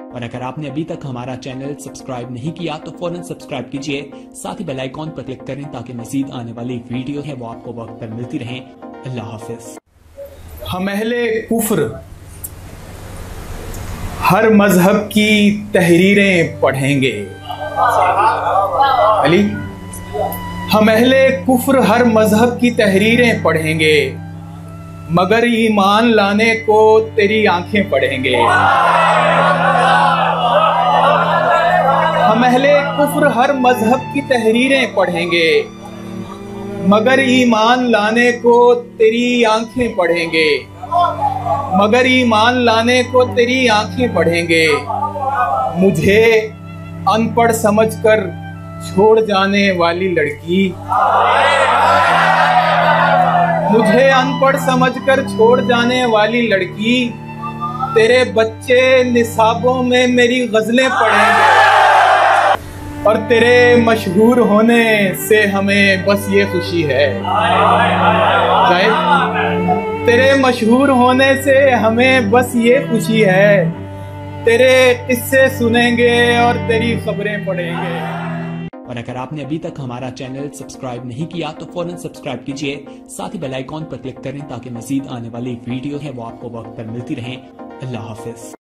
और अगर आपने अभी तक हमारा चैनल सब्सक्राइब नहीं किया तो फौरन सब्सक्राइब कीजिए, साथ ही बेल आइकॉन पर क्लिक करें ताकि मजीद आने वाली वीडियो है वो आपको वक्त पर मिलती रहे। अल्लाह हाफिज। हम अहले कुफ्र हर मजहब की तहरीरें पढ़ेंगे। अली, हम अहले कुफ्र हर मजहब की तहरीरें पढ़ेंगे, मगर ईमान लाने को तेरी आंखें पढ़ेंगे। हम अहले कुफ्र हर मजहब की तहरीरें पढ़ेंगे, मगर ईमान लाने को तेरी आंखें पढ़ेंगे। मगर ईमान लाने को तेरी आंखें पढ़ेंगे। मुझे अनपढ़ समझकर छोड़ जाने वाली लड़की, मुझे अनपढ़ समझकर छोड़ जाने वाली लड़की, तेरे बच्चे निसाबों में मेरी गजलें पढ़ेंगे। और तेरे मशहूर होने से हमें बस ये खुशी है, तेरे मशहूर होने से हमें बस ये खुशी है, तेरे किस्से सुनेंगे और तेरी खबरें पढ़ेंगे। और अगर आपने अभी तक हमारा चैनल सब्सक्राइब नहीं किया तो फौरन सब्सक्राइब कीजिए, साथ ही बेल आइकॉन पर क्लिक करें ताकि मजीद आने वाली वीडियो है वो आपको वक्त पर मिलती रहे। अल्लाह हाफिज।